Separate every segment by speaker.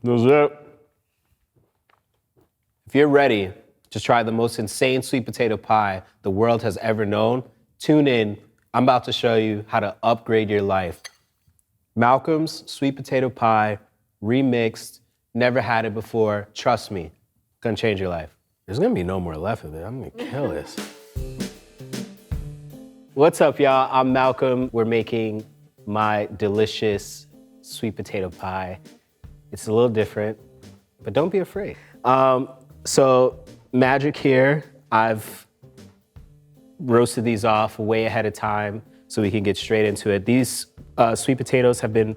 Speaker 1: That's it. If you're ready to try the most insane sweet potato pie the world has ever known, tune in. I'm about to show you how to upgrade your life. Malcolm's sweet potato pie, remixed, never had it before. Trust me, gonna change your life. There's gonna be no more left of it. I'm gonna kill this. What's up, y'all? I'm Malcolm. We're making my delicious sweet potato pie. It's a little different, but don't be afraid. So magic here, I've roasted these off way ahead of time so we can get straight into it. These sweet potatoes have been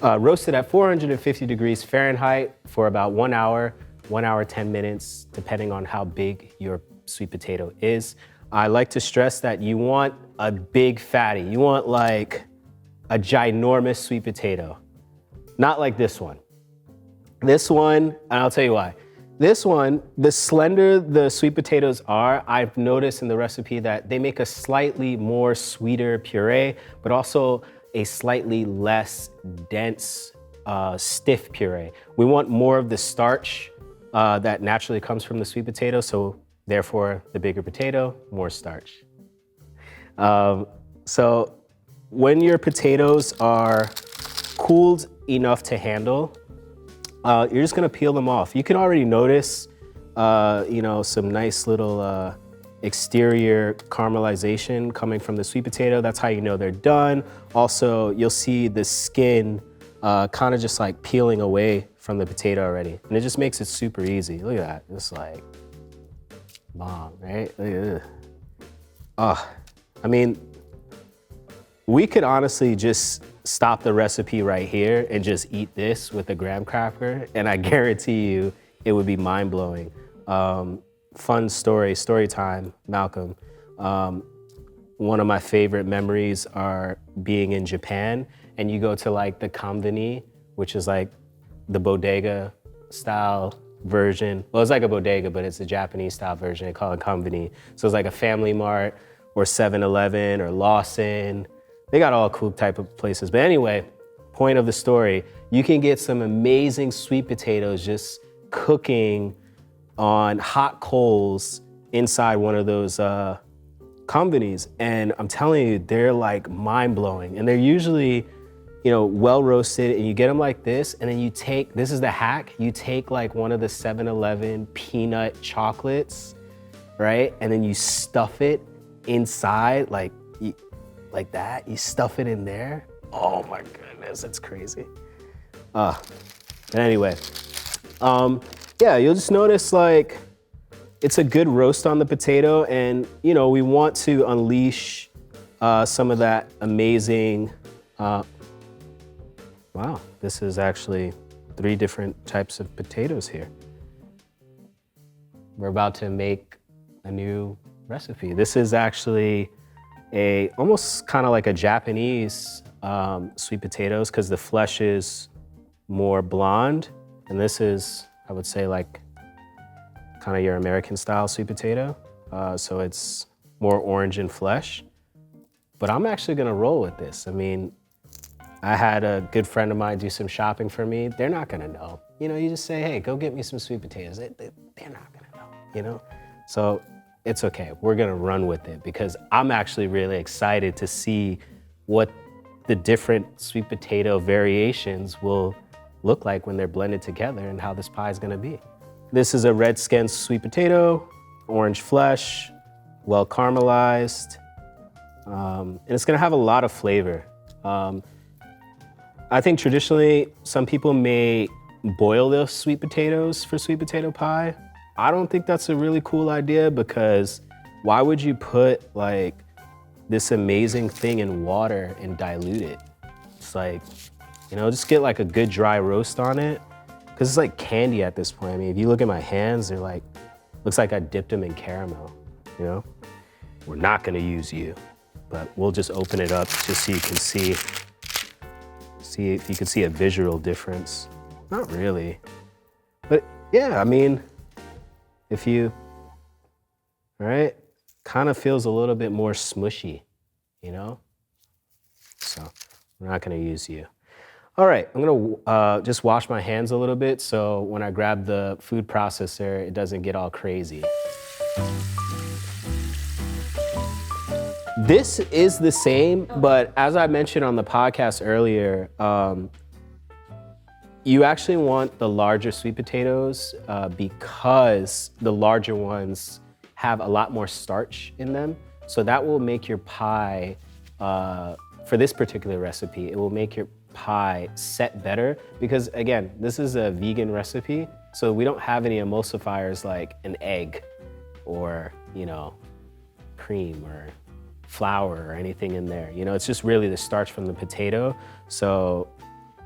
Speaker 1: roasted at 450 degrees Fahrenheit for about 1 hour, 10 minutes, depending on how big your sweet potato is. I like to stress that you want a big fatty. You want like a ginormous sweet potato, not like this one. This one, and I'll tell you why. This one, the slender the sweet potatoes are, I've noticed in the recipe that they make a slightly more sweeter puree, but also a slightly less dense, stiff puree. We want more of the starch that naturally comes from the sweet potato, so therefore the bigger potato, more starch. So when your potatoes are cooled enough to handle, you're just gonna peel them off. You can already notice, some nice little exterior caramelization coming from the sweet potato. That's how you know they're done. Also, you'll see the skin kind of just like peeling away from the potato already. And it just makes it super easy. Look at that, just like, bomb, right? Look at this. We could honestly just stop the recipe right here and just eat this with a graham cracker, and I guarantee you it would be mind-blowing. Fun story time, Malcolm. One of my favorite memories are being in Japan, and you go to like the conveni, which is like the bodega style version. Well, it's like a bodega, but it's a Japanese style version. They call it conveni. So it's like a Family Mart or 7-Eleven or Lawson. They got all cool type of places. But anyway, point of the story, you can get some amazing sweet potatoes just cooking on hot coals inside one of those convenis. And I'm telling you, they're like mind-blowing. And they're usually, well roasted, and you get them like this, and then you take, this is the hack, you take like one of the 7-Eleven peanut chocolates, right? And then you stuff it inside, like that, you stuff it in there. Oh my goodness, that's crazy. Anyway, yeah, you'll just notice like it's a good roast on the potato, and we want to unleash some of that amazing, wow, this is actually 3 different types of potatoes here. We're about to make a new recipe. This is actually almost kind of like a Japanese sweet potatoes, because the flesh is more blonde, and this is, I would say, like kind of your American style sweet potato. So it's more orange in flesh, but I'm actually gonna roll with this. I had a good friend of mine do some shopping for me. They're not gonna know. You just say, hey, go get me some sweet potatoes. They're not gonna know, So it's okay, we're gonna run with it, because I'm actually really excited to see what the different sweet potato variations will look like when they're blended together and how this pie is gonna be. This is a red skin sweet potato, orange flesh, well caramelized, and it's gonna have a lot of flavor. I think traditionally, some people may boil their sweet potatoes for sweet potato pie. I don't think that's a really cool idea, because why would you put like this amazing thing in water and dilute it? It's like, just get like a good dry roast on it, because it's like candy at this point. If you look at my hands, they're like, looks like I dipped them in caramel, We're not gonna use you, but we'll just open it up just so you can see if you can see a visual difference. Not really, but yeah, if you, right? Kind of feels a little bit more smushy, So we're not gonna use you. All right, I'm gonna just wash my hands a little bit so when I grab the food processor, it doesn't get all crazy. This is the same, but as I mentioned on the podcast earlier, you actually want the larger sweet potatoes because the larger ones have a lot more starch in them. So that will make your pie, for this particular recipe, it will make your pie set better because again, this is a vegan recipe. So we don't have any emulsifiers like an egg or, cream or flour or anything in there. It's just really the starch from the potato. So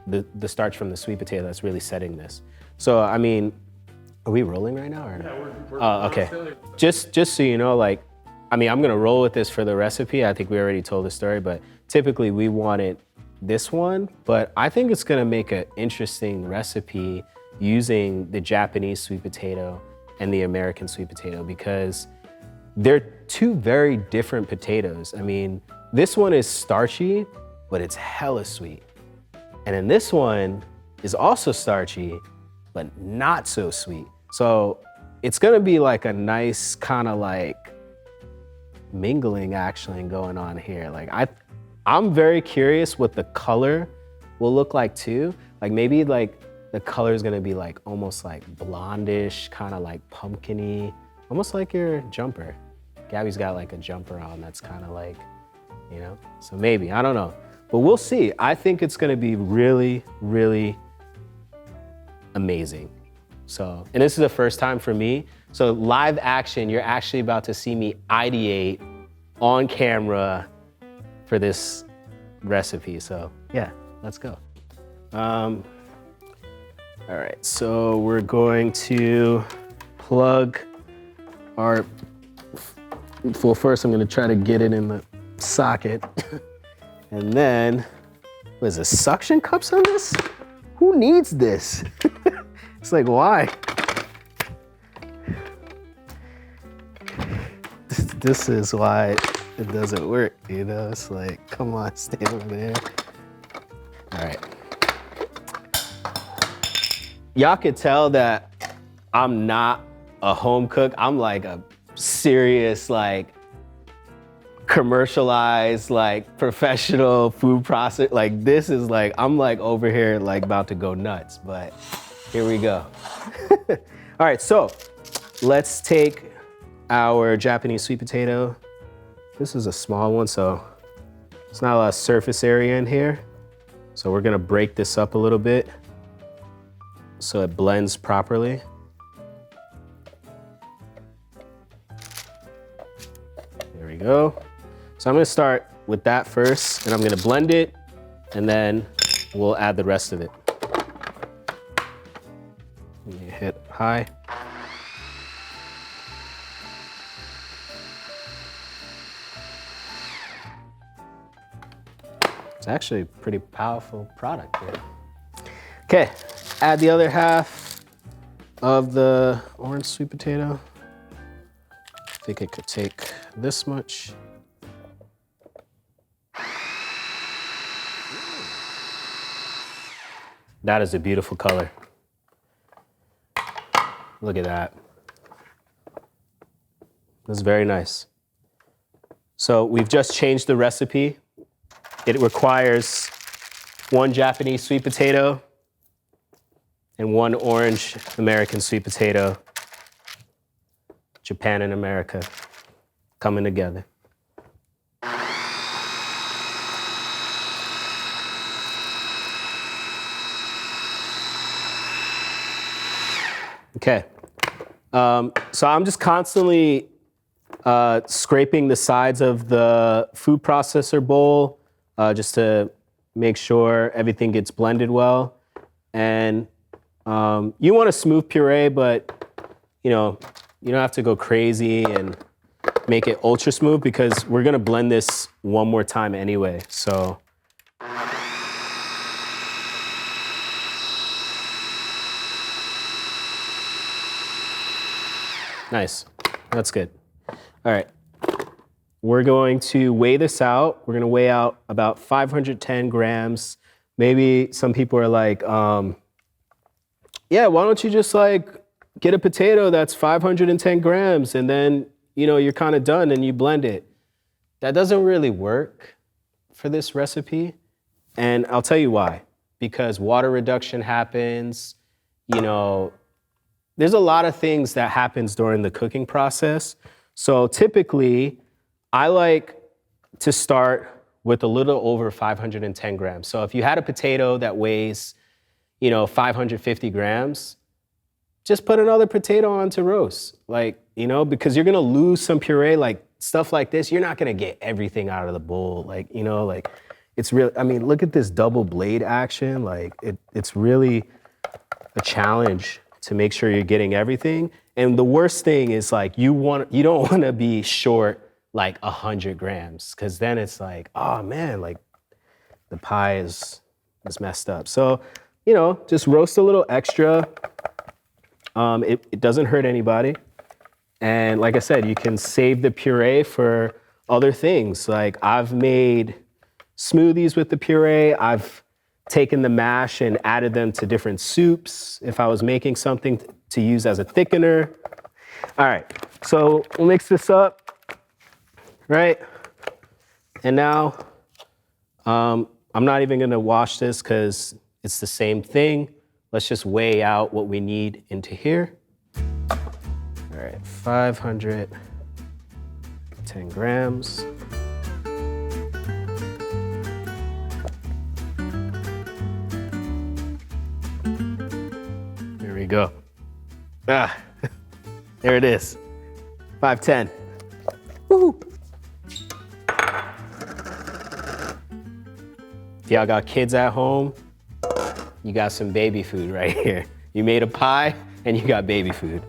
Speaker 1: the starch from the sweet potato that's really setting this. So, I mean, are we rolling right now or no?
Speaker 2: Yeah, we're
Speaker 1: okay. Just so you know, I'm gonna roll with this for the recipe. I think we already told the story, but typically we wanted this one, but I think it's gonna make an interesting recipe using the Japanese sweet potato and the American sweet potato because they're two very different potatoes. I mean, this one is starchy, but it's hella sweet. And then this one is also starchy, but not so sweet. So it's gonna be like a nice kind of like mingling actually going on here. I'm very curious what the color will look like too. Maybe the color is gonna be almost like blondish, kind of like pumpkin-y, almost like your jumper. Gabby's got a jumper on that's kind of so maybe, I don't know. But we'll see. I think it's gonna be really, really amazing. And this is the first time for me. So live action, you're actually about to see me ideate on camera for this recipe. So yeah, let's go. All right, so we're going to plug our, well, first I'm gonna try to get it in the socket. And then, what is this, suction cups on this? Who needs this? It's why? This is why it doesn't work, It's come on, stay over there. All right. Y'all could tell that I'm not a home cook. I'm a serious, commercialized, professional food process. This is I'm over here about to go nuts, but here we go. All right, so let's take our Japanese sweet potato. This is a small one, so it's not a lot of surface area in here. So we're gonna break this up a little bit so it blends properly. There we go. So I'm gonna start with that first, and I'm gonna blend it, and then we'll add the rest of it. Let me hit high. It's actually a pretty powerful product here. Okay, add the other half of the orange sweet potato. I think it could take this much. That is a beautiful color. Look at that. That's very nice. So we've just changed the recipe. It requires 1 Japanese sweet potato and 1 orange American sweet potato. Japan and America coming together. Okay, so I'm just constantly scraping the sides of the food processor bowl just to make sure everything gets blended well. And you want a smooth puree, but you don't have to go crazy and make it ultra smooth because we're gonna blend this one more time anyway, so. Nice, that's good. All right, we're going to weigh this out. We're gonna weigh out about 510 grams Maybe some people are like, yeah, why don't you just like get a potato that's 510 grams and then, you're kind of done and you blend it. That doesn't really work for this recipe. And I'll tell you why. Because water reduction happens, there's a lot of things that happens during the cooking process. So typically, I like to start with a little over 510 grams. So if you had a potato that weighs, 550 grams, just put another potato on to roast. Because you're gonna lose some puree, like stuff like this, you're not gonna get everything out of the bowl. It's real. I mean, look at this double blade action. It's really a challenge to make sure you're getting everything. And the worst thing is you don't want to be short 100 grams, because then it's oh man, the pie is messed up. So, just roast a little extra. It doesn't hurt anybody. And like I said, you can save the puree for other things. I've made smoothies with the puree. I've taken the mash and added them to different soups if I was making something to use as a thickener. All right, so we'll mix this up, right? And now, I'm not even gonna wash this because it's the same thing. Let's just weigh out what we need into here. All right, 510 grams. There we go. There it is, 510. Woo! If y'all got kids at home, you got some baby food right here. You made a pie and you got baby food,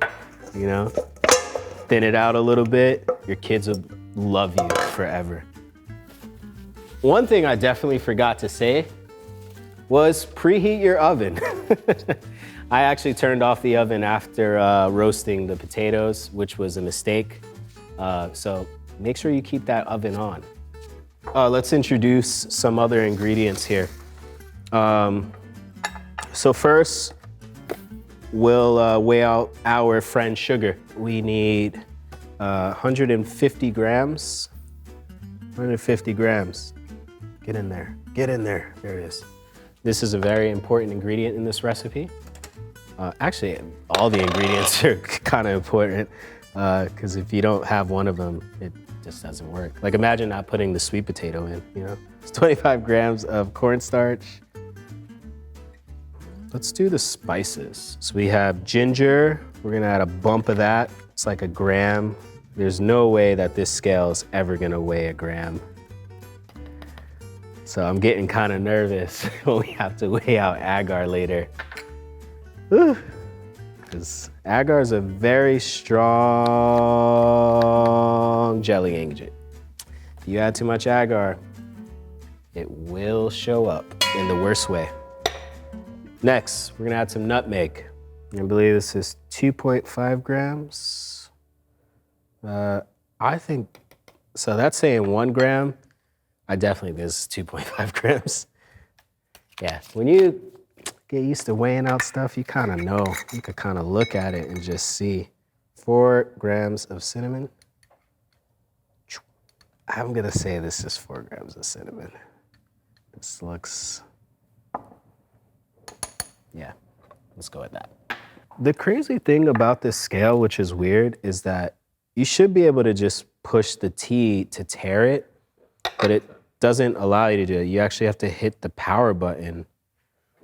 Speaker 1: Thin it out a little bit, your kids will love you forever. One thing I definitely forgot to say was preheat your oven. I actually turned off the oven after roasting the potatoes, which was a mistake. So make sure you keep that oven on. Let's introduce some other ingredients here. So first, we'll weigh out our friend sugar. We need 150 grams. 150 grams. Get in there. Get in there. There it is. This is a very important ingredient in this recipe. Actually, all the ingredients are kind of important because if you don't have one of them, it just doesn't work. Imagine not putting the sweet potato in, It's 25 grams of cornstarch. Let's do the spices. So we have ginger. We're gonna add a bump of that. It's like a gram. There's no way that this scale is ever gonna weigh a gram. So I'm getting kind of nervous when we have to weigh out agar later. Because agar is a very strong jelly agent. If you add too much agar, it will show up in the worst way. Next, we're gonna add some nutmeg. I believe this is 2.5 grams. I think, so that's saying 1 gram. I definitely think this is 2.5 grams. Yeah, when you get used to weighing out stuff, you kind of know. You could kind of look at it and just see. 4 grams of cinnamon. I'm gonna say this is 4 grams of cinnamon. This looks, yeah, let's go with that. The crazy thing about this scale, which is weird, is that you should be able to just push the T to tare it, but it doesn't allow you to do it. You actually have to hit the power button.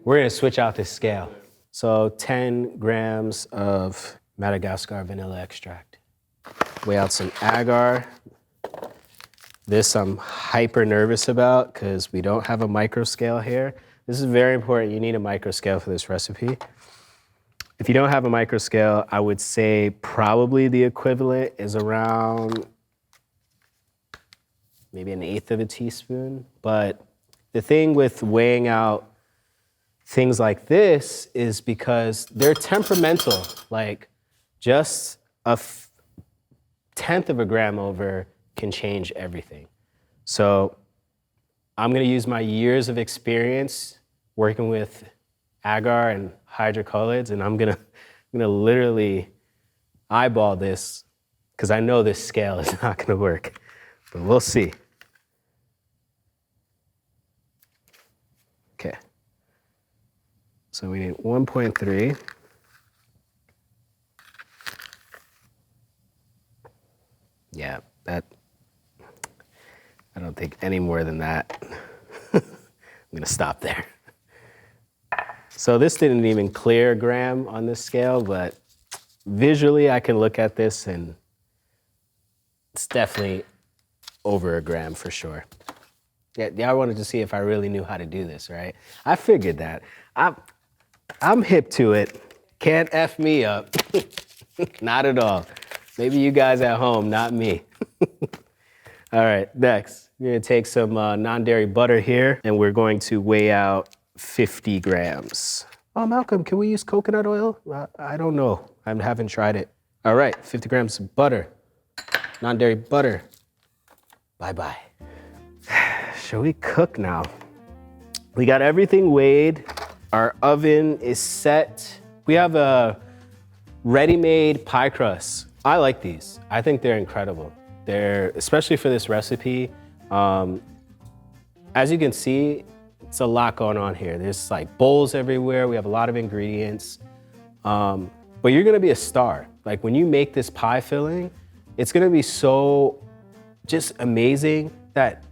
Speaker 1: We're gonna switch out this scale. So 10 grams of Madagascar vanilla extract. Weigh out some agar. This I'm hyper nervous about because we don't have a micro scale here. This is very important. You need a micro scale for this recipe. If you don't have a micro scale, I would say probably the equivalent is around maybe 1/8 of a teaspoon. But the thing with weighing out things like this is because they're temperamental. Just a 1/10 of a gram over can change everything. So I'm gonna use my years of experience working with agar and hydrocolloids, and I'm gonna literally eyeball this because I know this scale is not gonna work, but we'll see. Okay. So we need 1.3. Yeah, I don't think any more than that. I'm gonna stop there. So this didn't even clear a gram on this scale, but visually I can look at this and it's definitely over a gram for sure. Yeah, I wanted to see if I really knew how to do this, right? I figured that. I'm hip to it. Can't F me up. Not at all. Maybe you guys at home, not me. All right, next. We're gonna take some non-dairy butter here and we're going to weigh out 50 grams. Oh, Malcolm, can we use coconut oil? I don't know. I haven't tried it. All right, 50 grams of butter, non-dairy butter. Bye-bye. Shall we cook now? We got everything weighed. Our oven is set. We have a ready-made pie crust. I like these. I think they're incredible. They're, especially for this recipe, as you can see, it's a lot going on here. There's like bowls everywhere. We have a lot of ingredients. But you're gonna be a star. Like when you make this pie filling, it's gonna be so just amazing that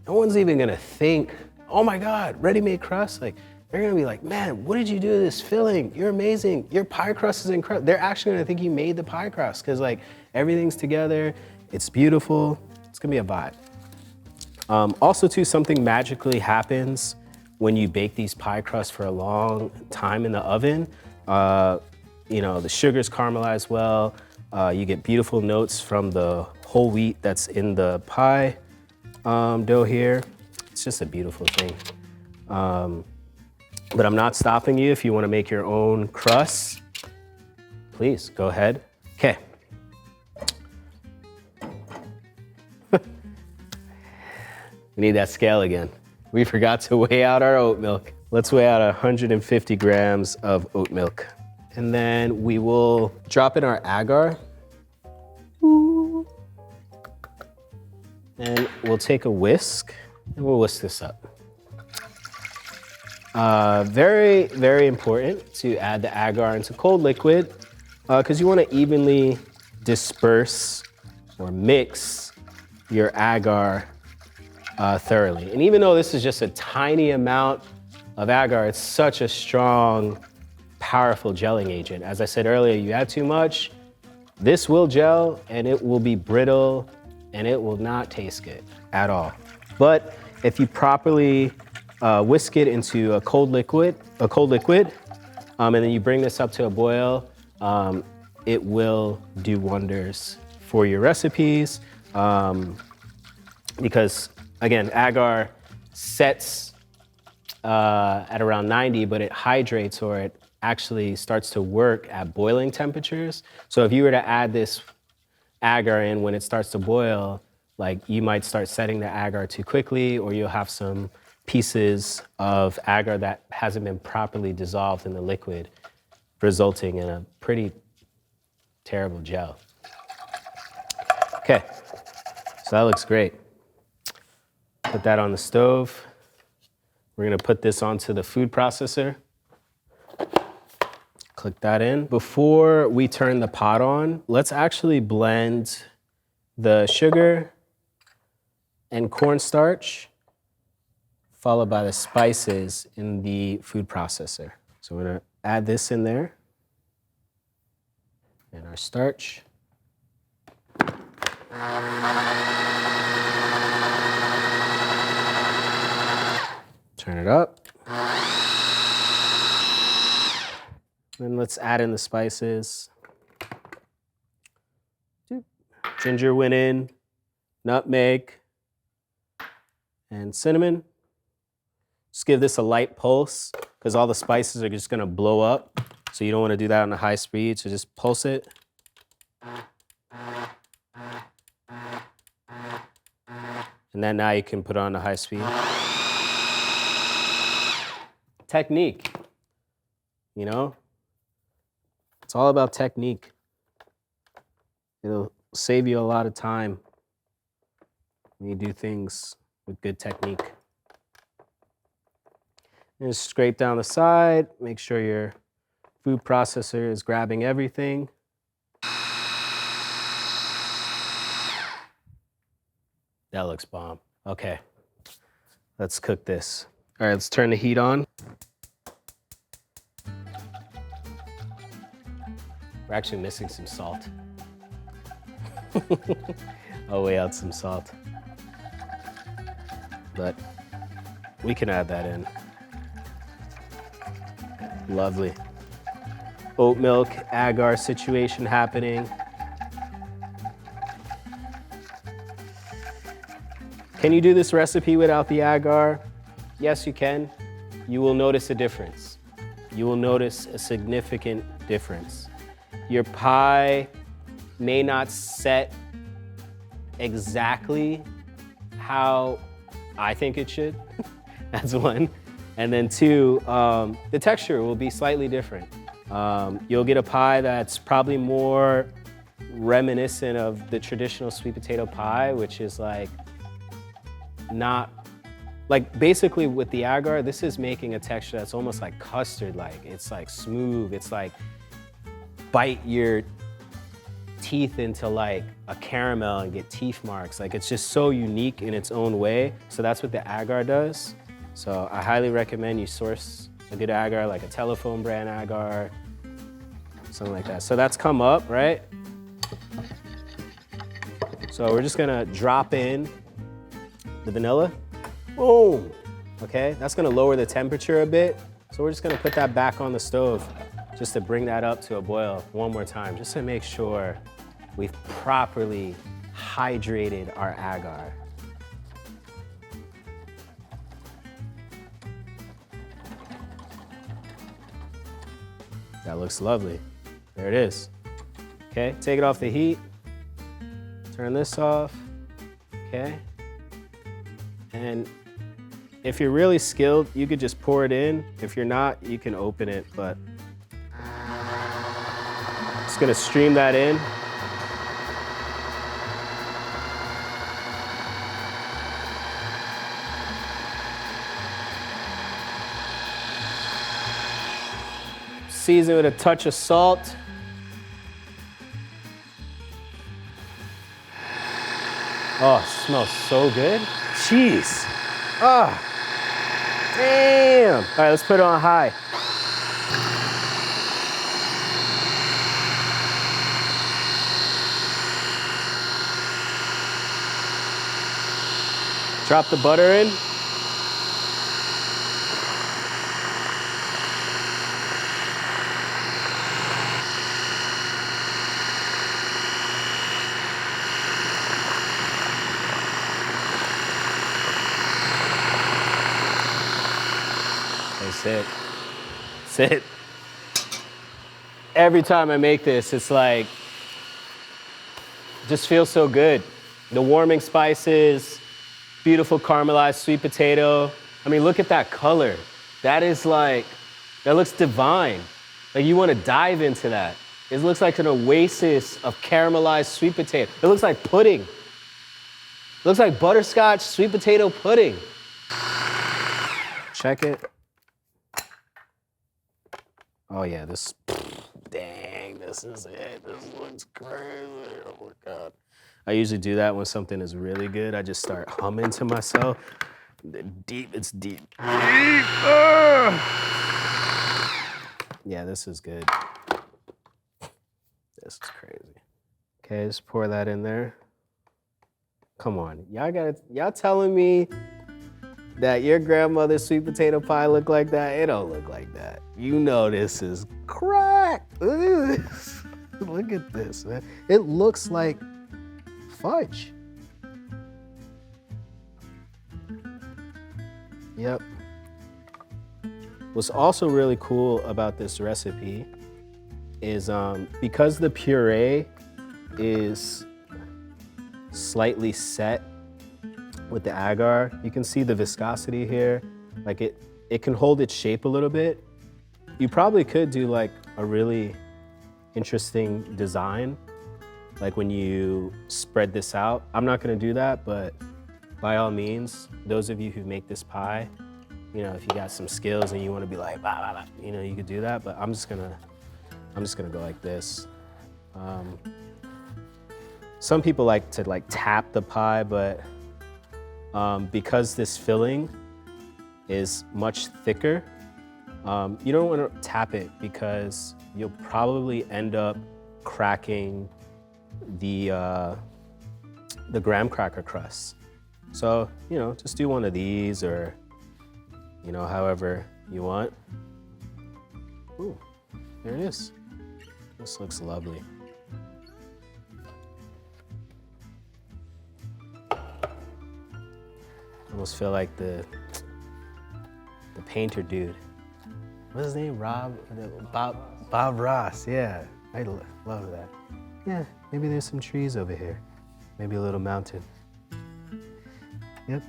Speaker 1: no one's even gonna think, oh my God, ready-made crust? Like, they're gonna be like, man, what did you do to this filling? You're amazing. Your pie crust is incredible. They're actually gonna think you made the pie crust because like everything's together. It's beautiful. It's gonna be a vibe. Also too, something magically happens when you bake these pie crusts for a long time in the oven. You know, the sugars caramelize well. You get beautiful notes from the whole wheat that's in the pie dough here. It's just a beautiful thing. But I'm not stopping you if you want to make your own crust. Please go ahead. Okay. We need that scale again. We forgot to weigh out our oat milk. Let's weigh out 150 grams of oat milk. And then we will drop in our agar. And we'll take a whisk and we'll whisk this up. Very, very important to add the agar into cold liquid because you want to evenly disperse or mix your agar thoroughly. And even though this is just a tiny amount of agar, it's such a strong, powerful gelling agent. As I said earlier, you add too much, this will gel and it will be brittle and it will not taste good at all. But if you properly whisk it into a cold liquid, and then you bring this up to a boil, it will do wonders for your recipes. Because again, agar sets at around 90, but it hydrates or it actually starts to work at boiling temperatures. So if you were to add this agar in when it starts to boil, like you might start setting the agar too quickly, or you'll have some pieces of agar that hasn't been properly dissolved in the liquid, resulting in a pretty terrible gel. Okay, so that looks great. Put that on the stove. We're gonna put this onto the food processor. Click that in. Before we turn the pot on, let's actually blend the sugar and cornstarch, followed by the spices in the food processor. So we're gonna add this in there, and our starch. Turn it up. Then let's add in the spices. Ginger went in, nutmeg, and cinnamon. Just give this a light pulse because all the spices are just gonna blow up. So you don't wanna do that on a high speed, so just pulse it. And then now you can put it on the high speed. Technique, you know? It's all about technique. It'll save you a lot of time when you do things with good technique. And just scrape down the side, make sure your food processor is grabbing everything. That looks bomb. Okay, let's cook this. All right, let's turn the heat on. We're actually missing some salt. I'll weigh out some salt. But we can add that in. Lovely. Oat milk, agar situation happening. Can you do this recipe without the agar? Yes, you can. You will notice a difference. You will notice a significant difference. Your pie may not set exactly how I think it should. That's one. And then two, the texture will be slightly different. You'll get a pie that's probably more reminiscent of the traditional sweet potato pie, which is like not, like basically with the agar, this is making a texture that's almost like custard-like. It's like smooth, it's like bite your teeth into like a caramel and get teeth marks. Like it's just so unique in its own way. So that's what the agar does. So I highly recommend you source a good agar, like a Telephone brand agar, something like that. So that's come up, right? So we're just gonna drop in the vanilla. Boom. Okay, that's gonna lower the temperature a bit. So we're just gonna put that back on the stove just to bring that up to a boil one more time, just to make sure we've properly hydrated our agar. That looks lovely. There it is. Okay, take it off the heat. Turn this off, okay? And if you're really skilled, you could just pour it in. If you're not, you can open it, but just gonna stream that in. Season with a touch of salt. Oh, it smells so good. Jeez. Ah. Damn. All right, let's put it on high. Drop the butter in. That's it. Every time I make this, it's like, just feels so good. The warming spices, beautiful caramelized sweet potato. I mean, look at that color. That is like, that looks divine. Like you want to dive into that. It looks like an oasis of caramelized sweet potato. It looks like pudding. It looks like butterscotch sweet potato pudding. Check it. Oh yeah, this, dang, this is it. This looks crazy, oh my God. I usually do that when something is really good. I just start humming to myself. It's deep. Yeah, this is good. This is crazy. Okay, just pour that in there. Come on, y'all telling me that your grandmother's sweet potato pie look like that? It don't look like that. You know this is crack. Look at this, man. It looks like fudge. Yep. What's also really cool about this recipe is because the puree is slightly set with the agar, you can see the viscosity here. Like it can hold its shape a little bit. You probably could do like a really interesting design, like when you spread this out. I'm not gonna do that, but by all means, those of you who make this pie, you know, if you got some skills and you wanna be like, blah, blah, blah, you know, you could do that, but I'm just gonna go like this. Some people like to like tap the pie, but because this filling is much thicker, you don't want to tap it because you'll probably end up cracking the graham cracker crust. So, you know, just do one of these, or, you know, however you want. Ooh, there it is. This looks lovely. Almost feel like the painter dude. What's his name? Bob Ross. Yeah, I love that. Yeah, maybe there's some trees over here. Maybe a little mountain. Yep.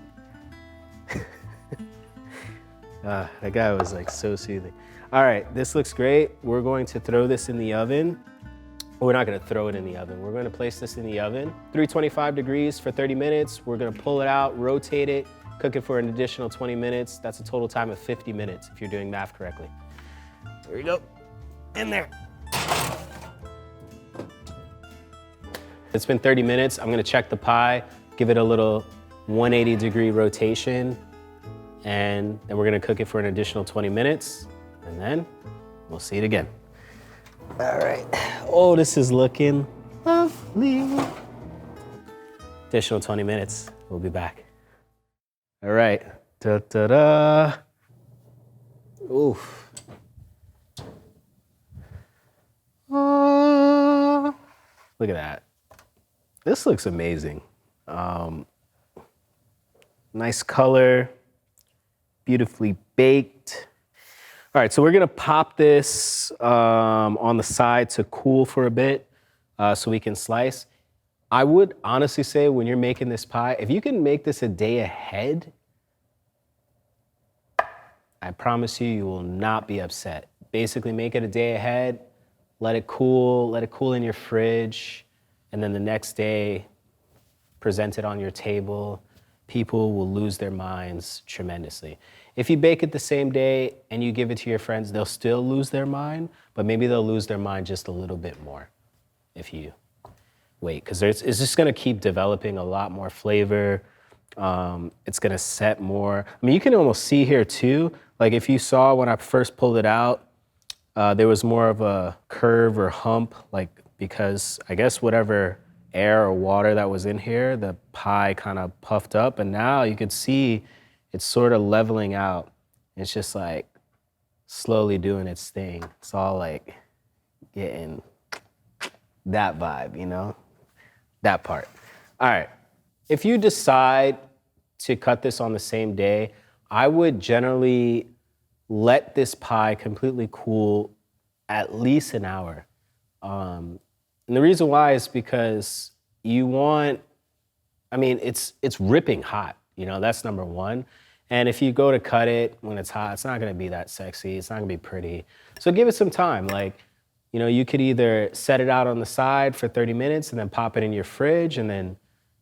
Speaker 1: That guy was like so soothing. All right, this looks great. We're going to throw this in the oven. We're not gonna throw it in the oven. We're gonna place this in the oven, 325 degrees for 30 minutes. We're gonna pull it out, rotate it, cook it for an additional 20 minutes. That's a total time of 50 minutes if you're doing math correctly. There you go, in there. It's been 30 minutes. I'm gonna check the pie, give it a little 180-degree rotation, and then we're gonna cook it for an additional 20 minutes, and then we'll see it again. All right. Oh, this is looking lovely. Additional 20 minutes. We'll be back. All right. Da-da-da. Oof. Look at that. This looks amazing. Nice color, beautifully baked. All right, so we're gonna pop this on the side to cool for a bit so we can slice. I would honestly say when you're making this pie, if you can make this a day ahead, I promise you, you will not be upset. Basically make it a day ahead, let it cool in your fridge, and then the next day, present it on your table. People will lose their minds tremendously. If you bake it the same day and you give it to your friends, they'll still lose their mind, but maybe they'll lose their mind just a little bit more if you wait, because it's just gonna keep developing a lot more flavor. It's gonna set more. I mean, you can almost see here too, like if you saw when I first pulled it out, there was more of a curve or hump, like because I guess whatever air or water that was in here, the pie kind of puffed up, and now you can see it's sort of leveling out. It's just like slowly doing its thing. It's all like getting that vibe, you know? That part. All right, if you decide to cut this on the same day, I would generally let this pie completely cool at least an hour. And the reason why is because you want, I mean, it's ripping hot, you know, that's number one. And if you go to cut it when it's hot, it's not gonna be that sexy, it's not gonna be pretty. So give it some time. Like, you know, you could either set it out on the side for 30 minutes and then pop it in your fridge and then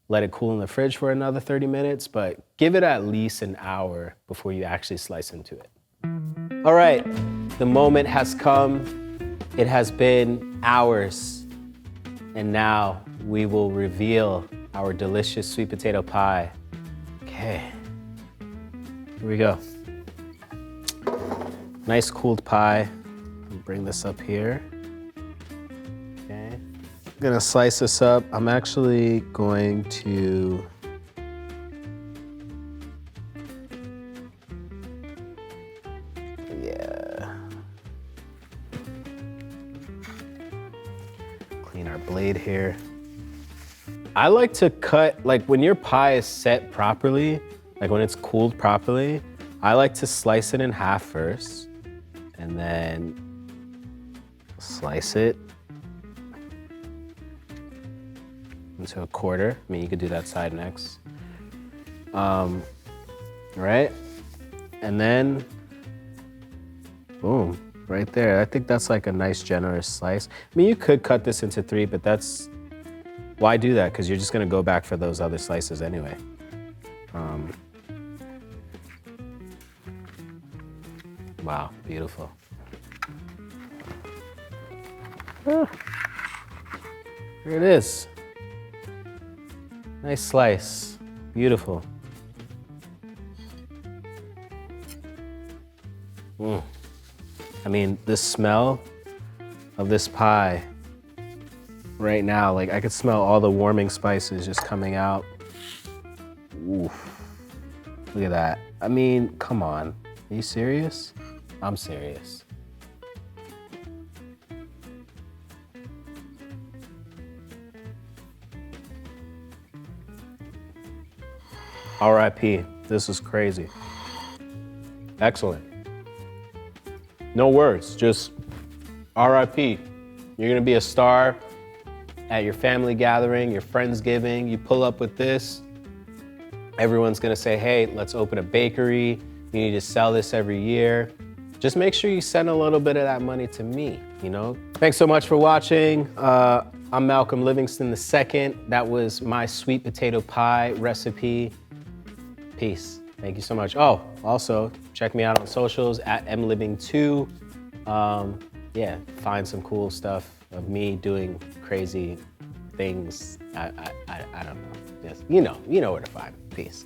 Speaker 1: let it cool in the fridge for another 30 minutes, but give it at least an hour before you actually slice into it. All right, the moment has come. It has been hours. And now we will reveal our delicious sweet potato pie. Okay, here we go. Nice cooled pie. I'll bring this up here. Okay, I'm gonna slice this up. I'm actually going to clean our blade here. I like to cut, like when your pie is set properly, like when it's cooled properly, I like to slice it in half first and then slice it into a quarter. I mean, you could do that side next. Right? And then Boom, right there. I think that's like a nice generous slice. I mean, you could cut this into 3, but why do that? Because you're just gonna go back for those other slices anyway. Wow, beautiful. Here it is. Nice slice, beautiful. I mean, the smell of this pie right now, like I could smell all the warming spices just coming out. Oof. Look at that. I mean, come on. Are you serious? I'm serious. RIP. This is crazy. Excellent. No words, just RIP. You're gonna be a star at your family gathering, your Friendsgiving. You pull up with this. Everyone's gonna say, hey, let's open a bakery. You need to sell this every year. Just make sure you send a little bit of that money to me, you know? Thanks so much for watching. I'm Malcolm Livingston II. That was my sweet potato pie recipe. Peace. Thank you so much. Oh, also, check me out on socials at mliving2. Yeah, find some cool stuff of me doing crazy things. I don't know. Yes, you know where to find me. Peace.